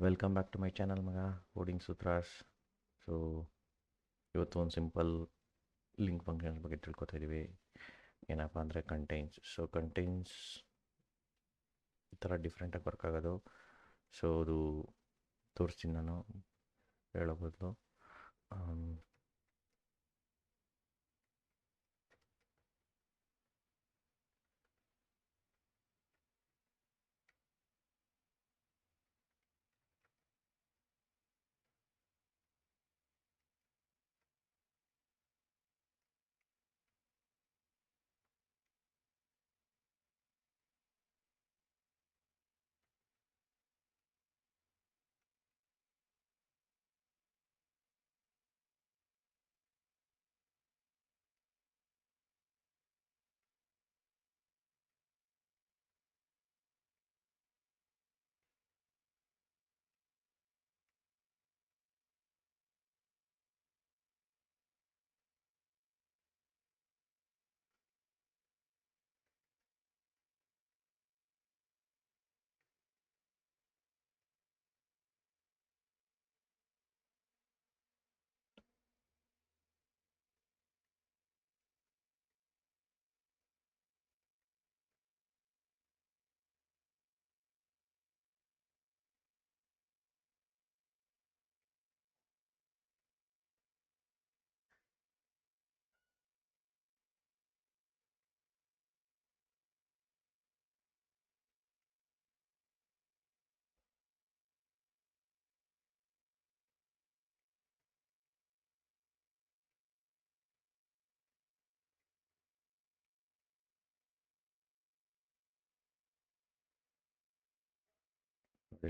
Welcome back to my channel ಮಗ Coding Sutras. So ಇವತ್ತು ಒಂದು ಸಿಂಪಲ್ ಲಿಂಕ್ ಫಂಕ್ಷನ್ಸ್ ಬಗ್ಗೆ ತಿಳ್ಕೊತಾ ಇದ್ದೀವಿ. ಏನಪ್ಪ ಅಂದರೆ ಕಂಟೈನ್ಸ್ ಈ ಥರ ಡಿಫ್ರೆಂಟಾಗಿ ವರ್ಕ್ ಆಗೋದು. ಸೊ ಅದು ತೋರಿಸ್ತೀನಿ ನಾನು ಹೇಳೋ ಬದಲು.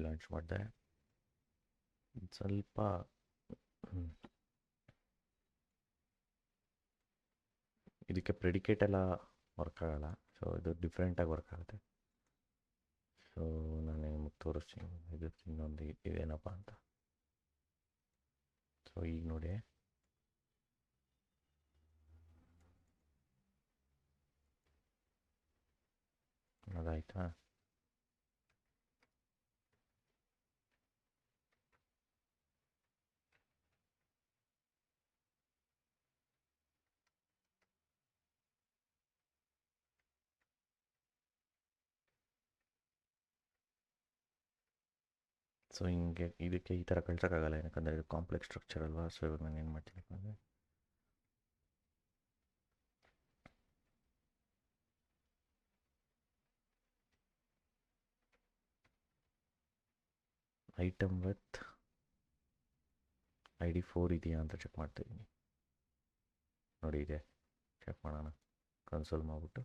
ಲಾಂಚ್ ಮಾಡಿದೆ ಸ್ವಲ್ಪ ಇದಕ್ಕೆ ಪ್ರೆಡಿಕೇಟ್ ಎಲ್ಲ ವರ್ಕ್ ಆಗಲ್ಲ. ಸೊ ಇದು ಡಿಫ್ರೆಂಟಾಗಿ ವರ್ಕ್ ಆಗುತ್ತೆ. ಸೊ ನಾನು ನಿಮಗೆ ತೋರಿಸ್ತೀನಿ ಇದು ಇನ್ನೊಂದು ಇದೇನಪ್ಪ ಅಂತ. ಸೊ ಈಗ ನೋಡಿ, ಅದಾಯ್ತಾ? ಸೊ ಹಿಂಗೆ ಇದಕ್ಕೆ ಈ ಥರ ಕಳ್ಸೋಕ್ಕಾಗಲ್ಲ, ಯಾಕಂದರೆ ಇದು ಕಾಂಪ್ಲೆಕ್ಸ್ ಸ್ಟ್ರಕ್ಚರ್ ಅಲ್ವಾ. ಸೊ ಇವಾಗ ನಾನು ಏನು ಮಾಡ್ತೀನಿ ಅಂದರೆ, ಐಟಮ್ ವಿತ್ ID 4 ಇದೆಯಾ ಅಂತ ಚೆಕ್ ಮಾಡ್ತಾಯಿದ್ದೀನಿ. ನೋಡಿ ಇದೆ, ಚೆಕ್ ಮಾಡೋಣ. ಕನ್ಸೋಲ್ ಮಾಡಿಬಿಟ್ಟು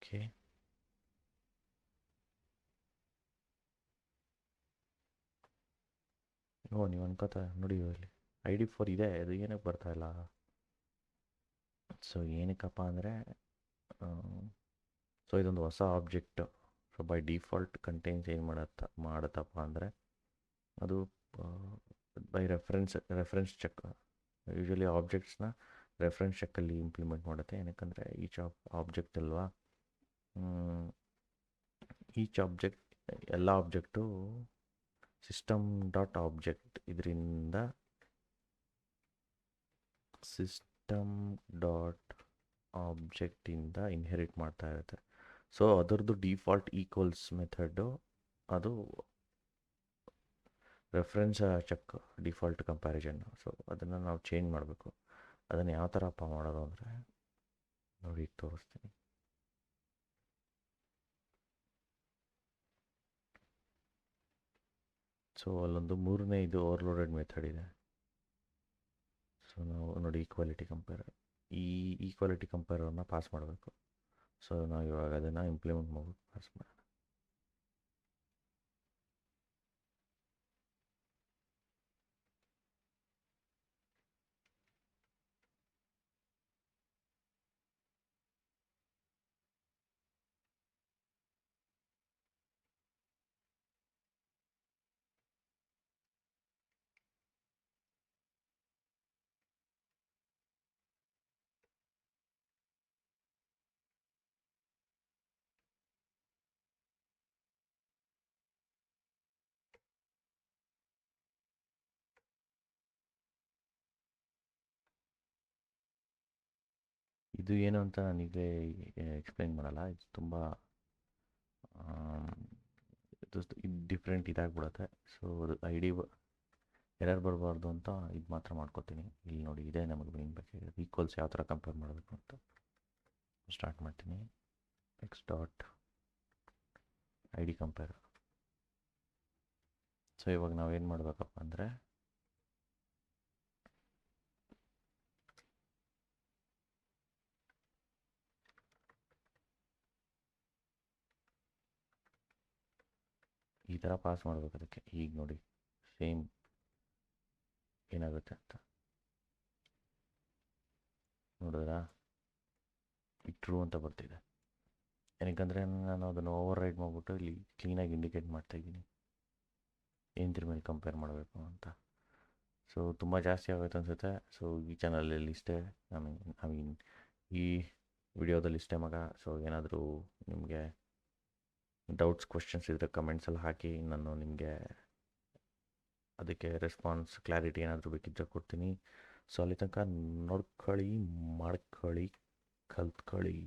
ಓಕೆ. ನೀವು ಅನ್ಕೋತಾ ನೋಡಿ, ಇಲ್ಲಿ ID 4 ಇದೆ, ಅದು ಏನಕ್ಕೆ ಬರ್ತಾಯಿಲ್ಲ? ಸೊ ಏನಕ್ಕಪ್ಪ ಅಂದರೆ, ಸೊ ಇದೊಂದು ಹೊಸ object. So by default contains ಏನು ಮಾಡತ್ತಪ್ಪ ಅಂದರೆ, ಅದು ಬೈ ರೆಫರೆನ್ಸ್ ಚೆಕ್. ಯೂಶ್ವಲಿ ಆಬ್ಜೆಕ್ಟ್ಸ್ನ ರೆಫರೆನ್ಸ್ ಚೆಕ್ಕಲ್ಲಿ ಇಂಪ್ಲಿಮೆಂಟ್ ಮಾಡುತ್ತೆ. ಏನಕ್ಕಂದರೆ ಈಚ್ ಆಬ್ಜೆಕ್ಟ್ ಅಲ್ವಾ, ಈಚ್ ಆಬ್ಜೆಕ್ಟ್, ಎಲ್ಲ ಆಬ್ಜೆಕ್ಟು ಸಿಸ್ಟಮ್ ಡಾಟ್ ಆಬ್ಜೆಕ್ಟ್ ಇದರಿಂದ ಸಿಸ್ಟಮ್ ಡಾಟ್ ಆಬ್ಜೆಕ್ಟಿಂದ ಇನ್ಹೆರಿಟ್ ಮಾಡ್ತಾ ಇರುತ್ತೆ. ಸೊ ಅದರದ್ದು ಡಿಫಾಲ್ಟ್ ಈಕ್ವಲ್ಸ್ ಮೆಥಡು ಅದು ರೆಫರೆನ್ಸ್ ಚೆಕ್, ಡಿಫಾಲ್ಟ್ ಕಂಪ್ಯಾರಿಸನ್ನು. ಸೊ ಅದನ್ನು ನಾವು ಚೇಂಜ್ ಮಾಡಬೇಕು. ಅದನ್ನು ಯಾವ ಥರಪ್ಪ ಮಾಡೋದು ಅಂದರೆ, ನೋಡಿ ತೋರಿಸ್ತೀನಿ. ಸೊ ಅಲ್ಲೊಂದು ಮೂರನೇ ಇದು ಓವರ್ಲೋಡೆಡ್ ಮೆಥಡ್ ಇದೆ. ಸೊ ನಾವು ನೋಡಿ ಈಕ್ವಾಲಿಟಿ ಕಂಪೇರರ್, ಈ ಈಕ್ವಾಲಿಟಿ ಕಂಪೇರರ್ನ ಪಾಸ್ ಮಾಡಬೇಕು. ಸೊ ನಾವು ಇವಾಗ ಅದನ್ನು ಇಂಪ್ಲಿಮೆಂಟ್ ಮಾಡ್ಬಿಟ್ಟು ಪಾಸ್ ಮಾಡೋಣ. ಇದು ಏನು ಅಂತ ನಾನು ಈಗಲೇ ಎಕ್ಸ್ಪ್ಲೈನ್ ಮಾಡಲ್ಲ. ಇದು ತುಂಬ ಇದು ಡಿಫ್ರೆಂಟ್ ಇದಾಗ್ಬಿಡುತ್ತೆ. ಸೊ ಅದು ಎರರ್ ಬರಬಾರ್ದು ಅಂತ ಇದು ಮಾತ್ರ ಮಾಡ್ಕೋತೀನಿ. ಇಲ್ಲಿ ನೋಡಿ, ಇದೇ ನಮಗೆ ಮೇನ್ ಬೇಕಾಗಿರೋದು. ಈಕ್ವಲ್ಸ್ ಯಾವ ಥರ ಕಂಪೇರ್ ಮಾಡಬೇಕು ಅಂತ ಸ್ಟಾರ್ಟ್ ಮಾಡ್ತೀನಿ. X dot I D compare. So ಇವಾಗ ನಾವೇನು ಮಾಡಬೇಕಪ್ಪ ಅಂದರೆ, ಈ ಥರ ಪಾಸ್ ಮಾಡಬೇಕು ಅದಕ್ಕೆ. ಈಗ ನೋಡಿ ಸೇಮ್ ಏನಾಗುತ್ತೆ ಅಂತ ನೋಡಿದ್ರಾ? ಈಗ ಟ್ರೂ ಅಂತ ಬರ್ತಿದೆ. ಏನಕ್ಕಂದರೆ ನಾನು ಅದನ್ನು ಓವರ್ ರೈಡ್ ಮಾಡಿಬಿಟ್ಟು ಇಲ್ಲಿ ಕ್ಲೀನಾಗಿ ಇಂಡಿಕೇಟ್ ಮಾಡ್ತಾಯಿದ್ದೀನಿ ಏನ್ದ್ರ ಮೇಲೆ ಕಂಪೇರ್ ಮಾಡಬೇಕು ಅಂತ. ಸೊ ತುಂಬ ಜಾಸ್ತಿ ಆಗುತ್ತೆ ಅನಿಸುತ್ತೆ. ಸೊ ಈ ಚಾನಲಲ್ಲಿ ಇಷ್ಟೇ. ಐ ಮೀನ್ ಈ ವಿಡಿಯೋದಲ್ಲಿ ಇಷ್ಟೇ ಮಗ. ಸೊ ಏನಾದರೂ ನಿಮಗೆ ಡೌಟ್ಸ್, ಕ್ವೆಶ್ಚನ್ಸ್ ಇದ್ದರೆ ಕಮೆಂಟ್ಸಲ್ಲಿ ಹಾಕಿ. ನಾನು ನಿಮಗೆ ಅದಕ್ಕೆ ರೆಸ್ಪಾನ್ಸ್, ಕ್ಲಾರಿಟಿ ಏನಾದರೂ ಬೇಕಿದ್ದರೆ ಕೊಡ್ತೀನಿ. ಸೊ ಅಲ್ಲಿ ತನಕ ನೋಡ್ಕೊಳ್ಳಿ, ಮಾಡ್ಕೊಳ್ಳಿ, ಕಲ್ತ್ಕೊಳ್ಳಿ.